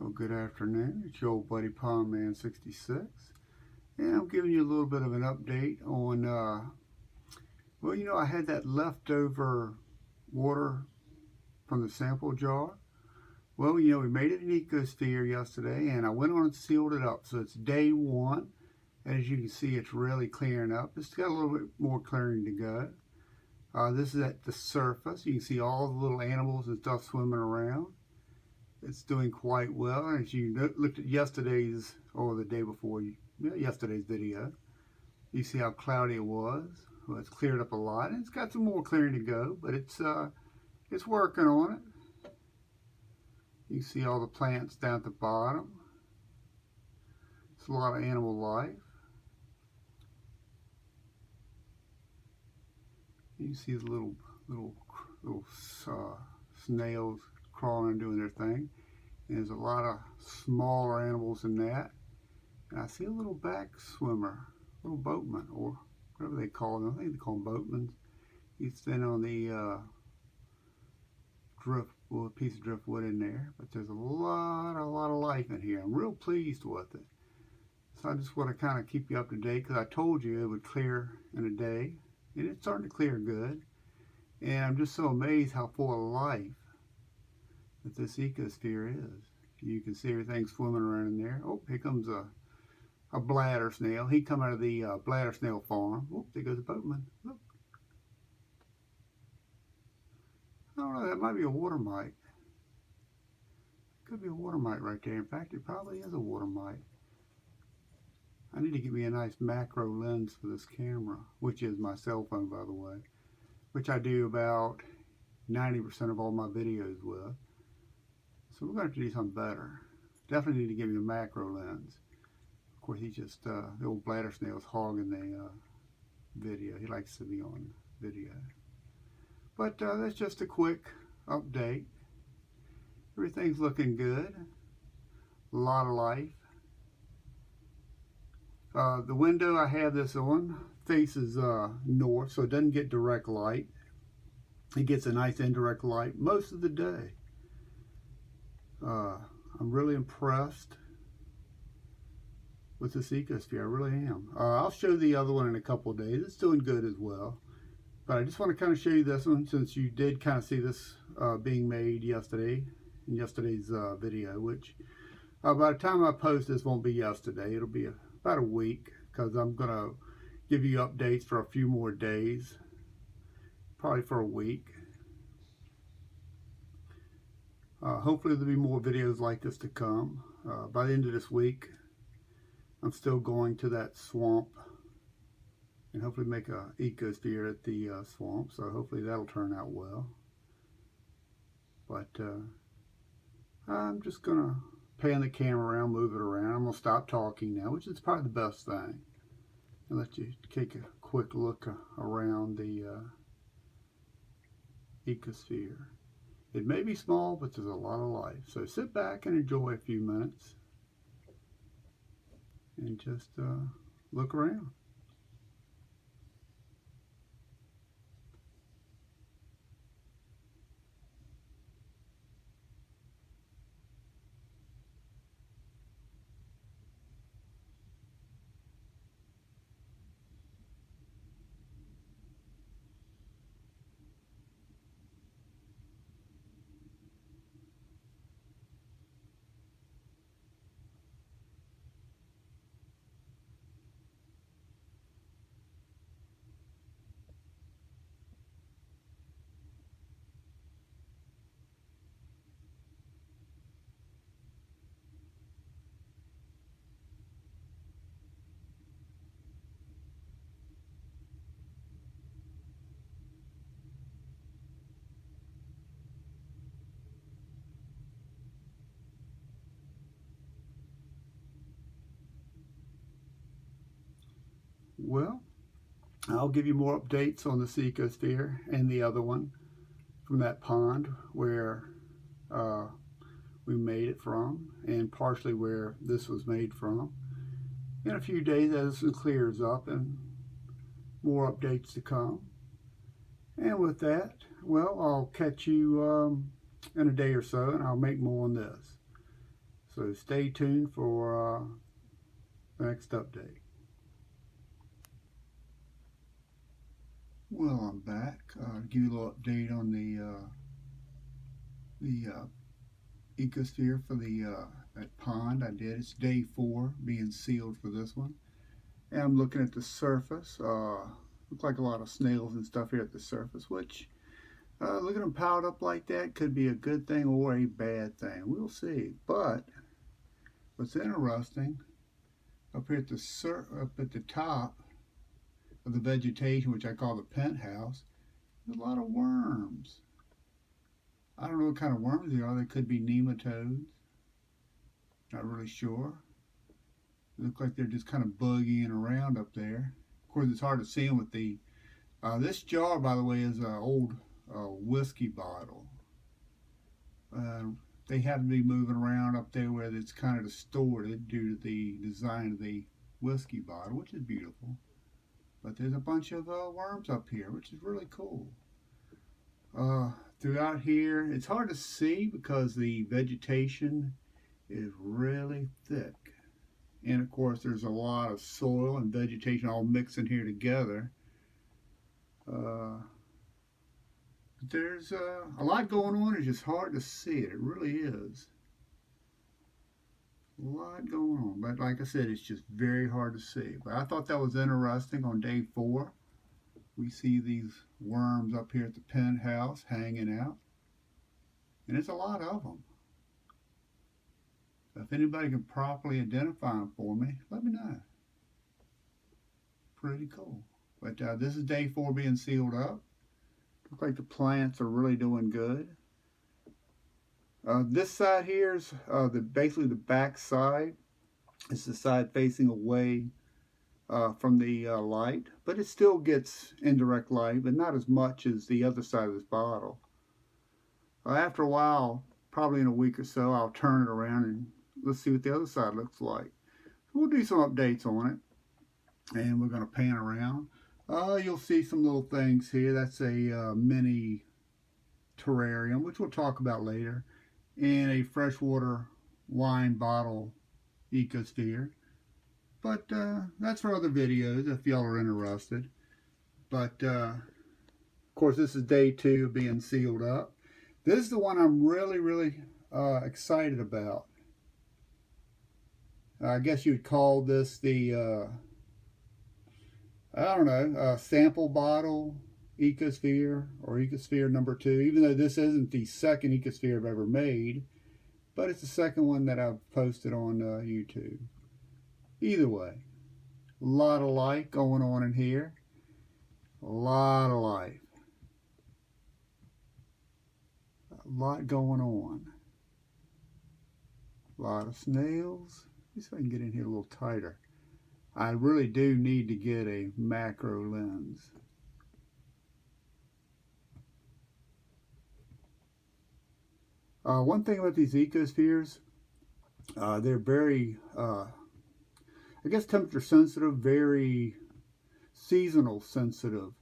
Well, good afternoon. It's your old buddy Pond Man 66, and I'm giving you a little bit of an update on, I had that leftover water from the sample jar. Well, we made it an Ecosphere yesterday, and I went on and sealed it up. So it's day one. As you can see, it's really clearing up. It's got a little bit more clearing to go. This is at the surface. You can see all the little animals and stuff swimming around. It's doing quite well. As you looked at yesterday's, or the day before, yesterday's video, you see how cloudy it was. Well, it's cleared up a lot, and it's got some more clearing to go, but it's working on it. You see all the plants down at the bottom. It's a lot of animal life. You see the little snails crawling and doing their thing. And there's a lot of smaller animals in that. And I see a little back swimmer, little boatman, or whatever they call them. I think they call them boatmen. He's standing on the driftwood, piece of driftwood in there. But there's a lot of life in here. I'm real pleased with it. So I just want to kind of keep you up to date, because I told you it would clear in a day. And it's starting to clear good. And I'm just so amazed how full of life that this ecosphere is. You can see everything swimming around in there. Oh, here comes a bladder snail. He come out of the bladder snail farm. Oh, there goes a boatman. Look. I don't know, that might be a water mite. Could be a water mite right there. In fact, it probably is a water mite. I need to get me a nice macro lens for this camera, which is my cell phone, by the way, which I do about 90% of all my videos with. So we're going to have to do something better. Definitely need to give me a macro lens. Of course, he's just, the old bladder snail's hogging the video. He likes to be on video. But that's just a quick update. Everything's looking good. A lot of life. The window I have this on faces north, so it doesn't get direct light. It gets a nice indirect light most of the day. I'm really impressed with this ecosphere. I really am. I'll show the other one in a couple of days. It's doing good as well. But I just want to kind of show you this one, since you did kind of see this being made yesterday, in yesterday's video, which by the time I post this won't be yesterday. It'll be about a week, because I'm going to give you updates for a few more days, probably for a week. Hopefully there'll be more videos like this to come. By the end of this week, I'm still going to that swamp and hopefully make a ecosphere at the swamp, so hopefully that'll turn out well. But I'm just going to pan the camera around, move it around. I'm going to stop talking now, which is probably the best thing, and let you take a quick look around the ecosphere. It may be small, but there's a lot of life. So sit back and enjoy a few minutes and just look around. Well, I'll give you more updates on this ecosphere and the other one from that pond where we made it from, and partially where this was made from, in a few days as it clears up, and more updates to come. And with that, well, I'll catch you in a day or so, and I'll make more on this. So stay tuned for the next update. Well, I'm back to give you a little update on the Ecosphere for the that pond I did. It's day 4 being sealed for this one. And I'm looking at the surface. Look like a lot of snails and stuff here at the surface, which look at them piled up like that could be a good thing or a bad thing. We'll see. But what's interesting, up here at the top of the vegetation, which I call the penthouse, there's a lot of worms. I don't know what kind of worms they are. They could be nematodes. Not really sure. They look like they're just kind of buggying around up there. Of course, it's hard to see them with the... this jar, by the way, is an old whiskey bottle. They happen to be moving around up there where it's kind of distorted due to the design of the whiskey bottle, which is beautiful. But there's a bunch of worms up here, which is really cool. Throughout here, it's hard to see because the vegetation is really thick. And of course, there's a lot of soil and vegetation all mixed in here together. There's a lot going on. It's just hard to see it. It really is. A lot going on. But like I said, it's just very hard to see. But I thought that was interesting on day 4. We see these worms up here at the penthouse hanging out. And it's a lot of them. If anybody can properly identify them for me, let me know. Pretty cool. But this is day 4 being sealed up. Looks like the plants are really doing good. This side here is basically the back side. It's the side facing away from the light, but it still gets indirect light, but not as much as the other side of this bottle. After a while, probably in a week or so, I'll turn it around and let's see what the other side looks like. So we'll do some updates on it, and we're going to pan around. You'll see some little things here. That's a mini terrarium, which we'll talk about later, and a freshwater wine bottle Ecosphere. But that's for other videos if y'all are interested. But of course, this is day 2 being sealed up. This is the one I'm really excited about. I guess you'd call this the I don't know, sample bottle Ecosphere or Ecosphere number 2, even though this isn't the second Ecosphere I've ever made, but it's the second one that I've posted on YouTube. Either way, a lot of life going on in here. A lot of life. A lot going on. A lot of snails. Let me see if I can get in here a little tighter. I really do need to get a macro lens. One thing about these Ecospheres, they're very, I guess, temperature sensitive, very seasonal sensitive.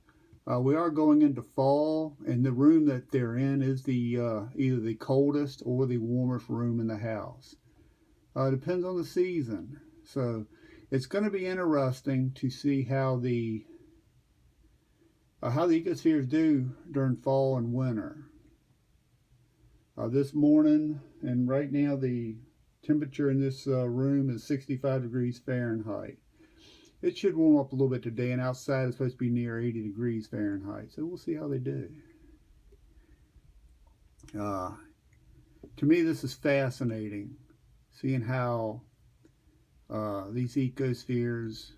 We are going into fall, and the room that they're in is the either the coldest or the warmest room in the house. Depends on the season. So it's going to be interesting to see how the Ecospheres do during fall and winter. This morning and right now the temperature in this room is 65 degrees Fahrenheit. It should warm up a little bit today, and outside it's supposed to be near 80 degrees Fahrenheit. So we'll see how they do. To me, this is fascinating, seeing how these Ecospheres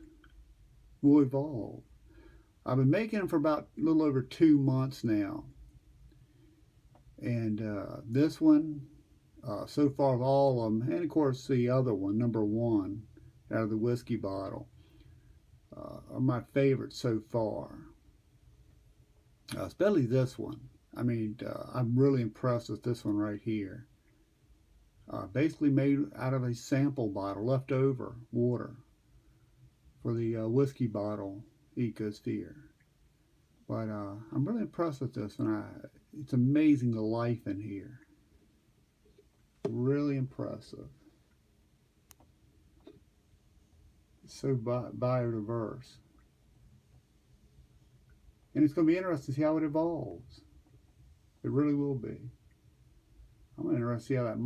will evolve. I've been making them for about a little over 2 months now. And this one, so far of all of them, and of course the other one, number 1, out of the whiskey bottle, are my favorites so far. Especially this one. I mean, I'm really impressed with this one right here. Basically made out of a sample bottle, leftover water for the whiskey bottle Ecosphere. But I'm really impressed with this one. It's amazing the life in here. Really impressive. It's so biodiverse. And it's going to be interesting to see how it evolves. It really will be. I'm interested to see how that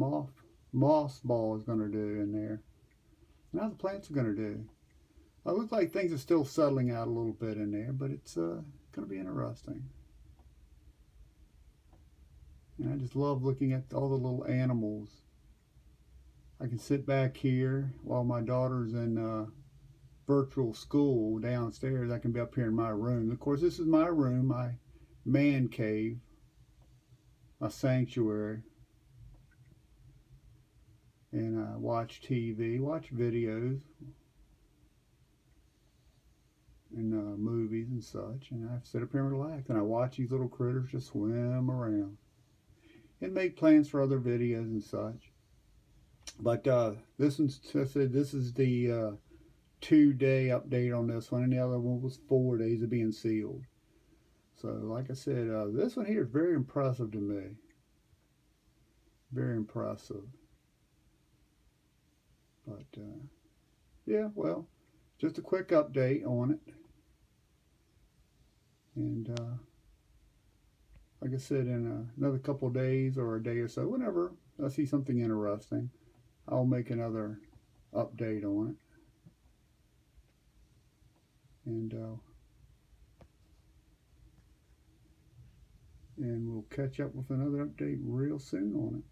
moss ball is going to do in there. And how the plants are going to do. It looks like things are still settling out a little bit in there, but it's going to be interesting. And I just love looking at all the little animals. I can sit back here while my daughter's in virtual school downstairs. I can be up here in my room. Of course, this is my room, my man cave, my sanctuary. And I watch TV, watch videos, and movies and such. And I sit up here and relax. And I watch these little critters just swim around. And make plans for other videos and such. But this is the 2-day update on this one, and the other one was 4 days of being sealed. So, like I said, this one here is very impressive to me. Very impressive. But yeah, well, just a quick update on it. And like I said, in another couple of days or a day or so, whenever I see something interesting, I'll make another update on it. And we'll catch up with another update real soon on it.